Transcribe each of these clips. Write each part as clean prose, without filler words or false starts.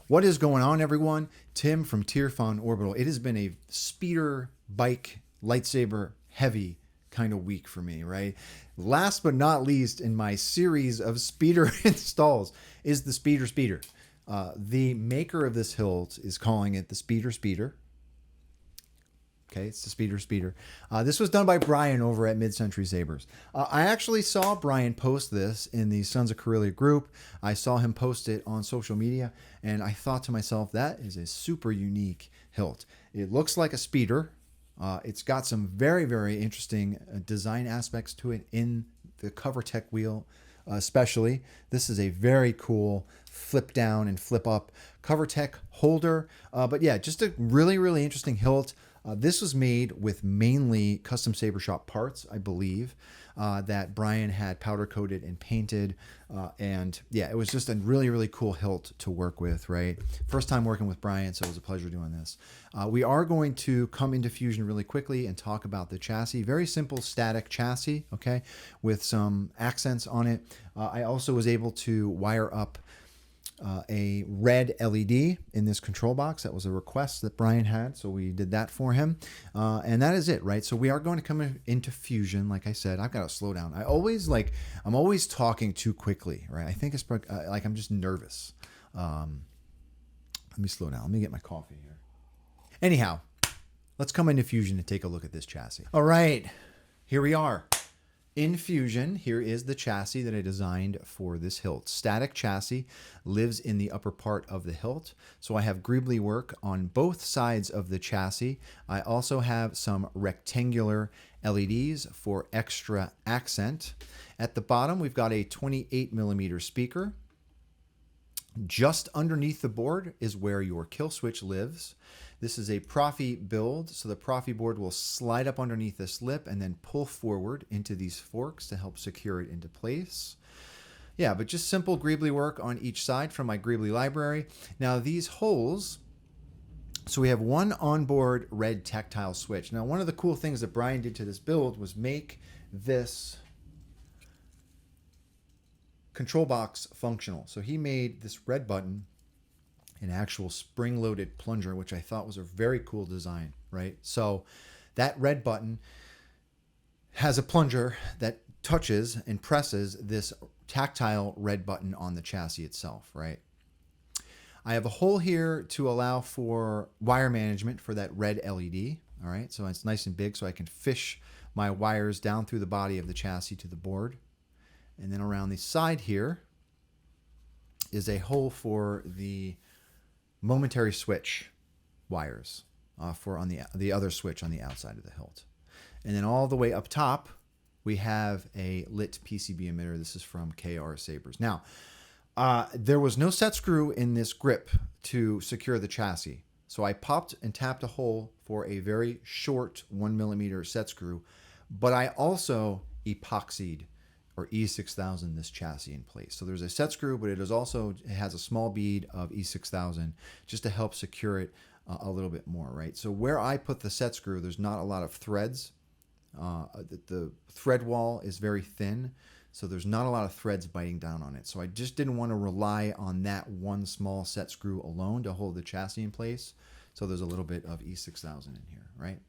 What is going on, everyone? Tim from Tier Fun Orbital. It has been a speeder bike lightsaber heavy kind of week for me, right? Last but not least in my series of speeder installs is the Speeder. The maker of this hilt is calling it the Speeder. Okay, it's the Speeder. This was done by Brian over at Mid Century Sabers. I actually saw Brian post this in the Sons of Corellia group. I saw him post it on social media, and I thought to myself, that is a super unique hilt. It looks like a speeder. It's got some very, very interesting design aspects to it in the cover tech wheel, especially. This is a very cool flip down and flip up cover tech holder. But yeah, just a really, really interesting hilt. This was made with mainly custom saber shop parts, I believe, that Brian had powder coated and painted. And yeah, it was just a really, really cool hilt to work with, right? First time working with Brian, so it was a pleasure doing this. We are going to come into Fusion really quickly and talk about the chassis. Very simple static chassis, okay, with some accents on it. I also was able to wire up a red LED in this control box. That was a request that Brian had, so we did that for him. And that is it, right? So we are going to come into Fusion. Like I said, I've got to slow down. I'm always talking too quickly, right? I think it's like I'm just nervous. Let me slow down. Let me get my coffee here. Anyhow, let's come into Fusion and take a look at this chassis. All right, here we are. In Fusion, here is the chassis that I designed for this hilt. Static chassis, lives in the upper part of the hilt. So I have greebly work on both sides of the chassis. I also have some rectangular LEDs for extra accent. At the bottom, we've got a 28mm speaker. Just underneath the board is where your kill switch lives. This is a Proffie build, so the Proffie board will slide up underneath this lip and then pull forward into these forks to help secure it into place. Yeah, but just simple greebly work on each side from my greebly library. Now these holes, so we have one onboard red tactile switch. Now one of the cool things that Brian did to this build was make this control box functional. So he made this red button an actual spring-loaded plunger, which I thought was a very cool design, right? So that red button has a plunger that touches and presses this tactile red button on the chassis itself, right? I have a hole here to allow for wire management for that red LED, all right? So it's nice and big so I can fish my wires down through the body of the chassis to the board. And then around the side here is a hole for the momentary switch wires for on the other switch on the outside of the hilt. And then all the way up top, we have a lit PCB emitter. This is from KR Sabers. Now, there was no set screw in this grip to secure the chassis. So I popped and tapped a hole for a very short 1mm set screw, but I also epoxied or E6000 this chassis in place. So there's a set screw, but it has a small bead of E6000 just to help secure it a little bit more, right? So where I put the set screw, there's not a lot of threads. The thread wall is very thin, so there's not a lot of threads biting down on it. So I just didn't want to rely on that one small set screw alone to hold the chassis in place. So there's a little bit of E6000 in here, right?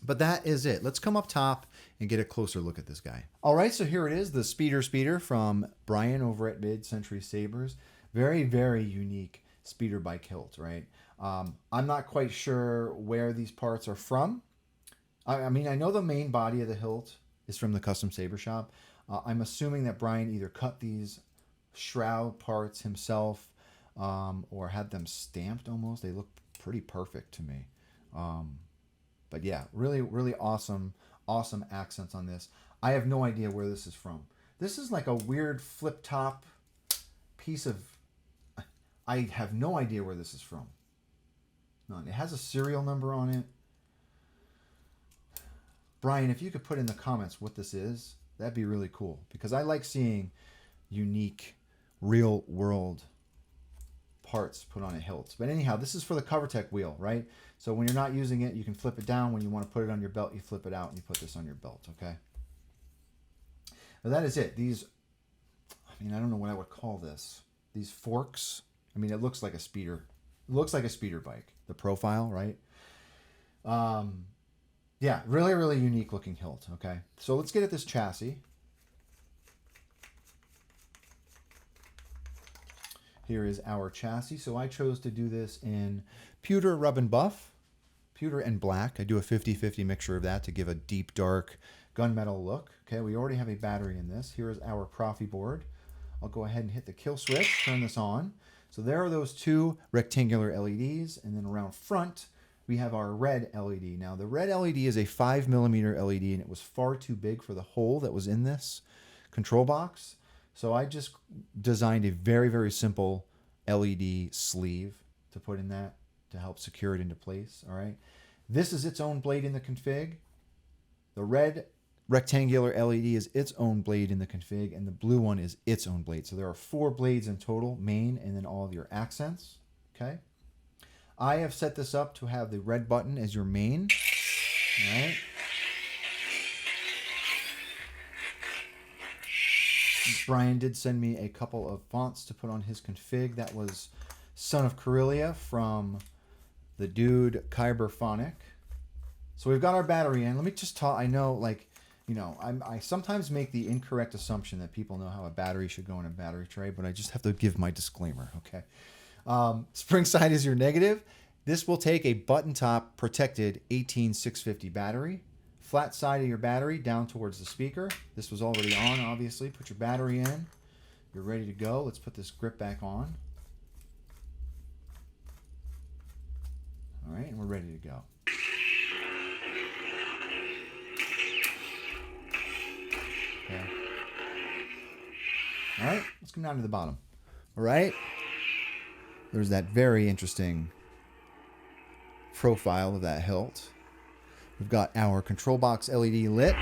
But that is it. Let's come up top and get a closer look at this guy. All right, so here it is, the Speeder from Brian over at Mid Century Sabers. Very, very unique speeder bike hilt, right? I'm not quite sure where these parts are from. I mean, I know the main body of the hilt is from the custom saber shop. I'm assuming that Brian either cut these shroud parts himself or had them stamped almost. They look pretty perfect to me. But yeah, really, really awesome accents on this. I have no idea where this is from. This is like a weird flip top piece of... I have no idea where this is from. None. It has a serial number on it. Brian, if you could put in the comments what this is, that'd be really cool. Because I like seeing unique, real world parts put on a hilt. But anyhow, this is for the cover tech wheel, right? So when you're not using it, you can flip it down. When you want to put it on your belt, you flip it out and you put this on your belt, okay? Now that is it. These, I mean, I don't know what I would call this. These forks, I mean, it looks like a speeder. It looks like a speeder bike. The profile, right? Yeah, really, really unique looking hilt. Okay, so let's get at this chassis. Here is our chassis. So I chose to do this in pewter, rub and buff, pewter and black. I do a 50-50 mixture of that to give a deep, dark gunmetal look. Okay, we already have a battery in this. Here is our Proffie board. I'll go ahead and hit the kill switch, turn this on. So there are those two rectangular LEDs, and then around front, we have our red LED. Now the red LED is a 5mm LED, and it was far too big for the hole that was in this control box. So I just designed a very, very simple LED sleeve to put in that to help secure it into place. All right. This is its own blade in the config. The red rectangular LED is its own blade in the config, and the blue one is its own blade. So there are 4 blades in total, main, and then all of your accents. Okay. I have set this up to have the red button as your main. All right. Brian did send me a couple of fonts to put on his config. That was Son of Corellia from the dude Kyberphonic. So we've got our battery in. Let me just talk. I know, like, you know, I sometimes make the incorrect assumption that people know how a battery should go in a battery tray, but I just have to give my disclaimer, okay? Spring side is your negative. This will take a button top protected 18650 battery. Flat side of your battery down towards the speaker. This was already on, obviously. Put your battery in. You're ready to go. Let's put this grip back on. All right, and we're ready to go. Okay. All right, let's come down to the bottom. All right. There's that very interesting profile of that hilt. We've got our control box LED lit.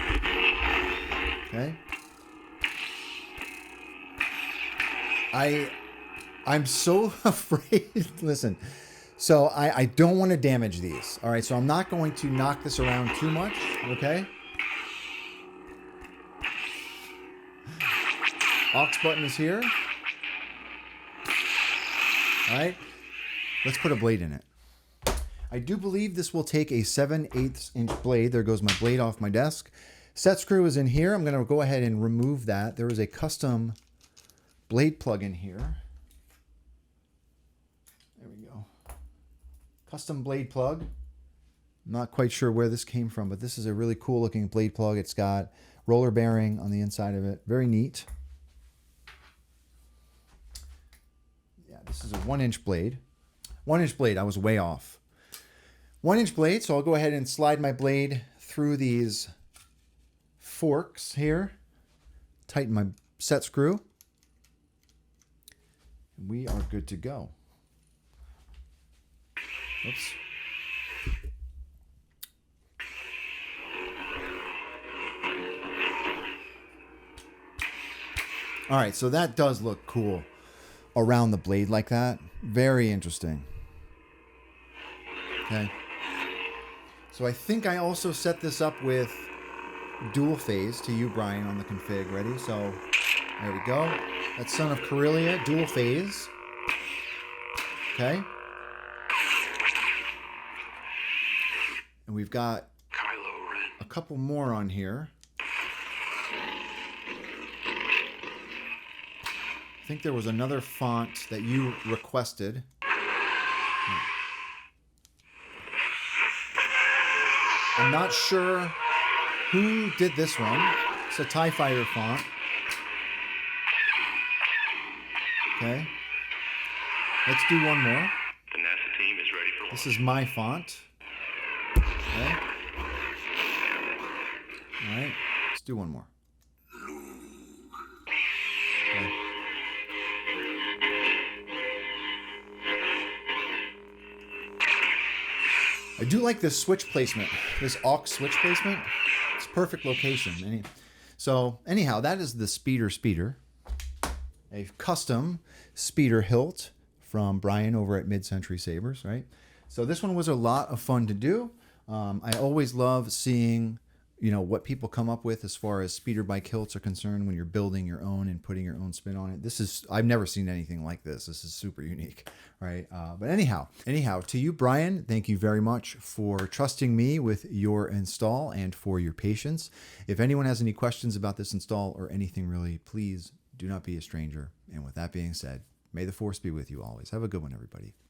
Okay. I'm so afraid. Listen. So I don't want to damage these. All right. So I'm not going to knock this around too much. Okay. Aux button is here. All right. Let's put a blade in it. I do believe this will take a 7/8 inch blade. There goes my blade off my desk. Set screw is in here. I'm going to go ahead and remove that. There is a custom blade plug in here. There we go. Custom blade plug. I'm not quite sure where this came from, but this is a really cool looking blade plug. It's got roller bearing on the inside of it. Very neat. Yeah, this is a 1-inch blade. 1-inch blade. I was way off. 1-inch blade, so I'll go ahead and slide my blade through these forks here. Tighten my set screw. We are good to go. Oops. All right, so that does look cool around the blade like that. Very interesting. Okay. So I think I also set this up with dual phase to you, Brian, on the config. Ready? So there we go. That's Son of Corellia, dual phase. Okay. And we've got a couple more on here. I think there was another font that you requested. I'm not sure who did this one. It's a TIE Fighter font. Okay. Let's do one more. The NASA team is ready for one. This is my font. Okay. All right. Let's do one more. Okay. I do like this switch placement, this aux switch placement. It's perfect location. So anyhow, that is the speeder. A custom speeder hilt from Brian over at Mid Century Sabers, right? So this one was a lot of fun to do. I always love seeing, what people come up with as far as speeder bike hilts are concerned when you're building your own and putting your own spin on it. I've never seen anything like this. This is super unique, right? But anyhow, to you, Brian, thank you very much for trusting me with your install and for your patience. If anyone has any questions about this install or anything really, please do not be a stranger. And with that being said, may the force be with you always. Have a good one, everybody.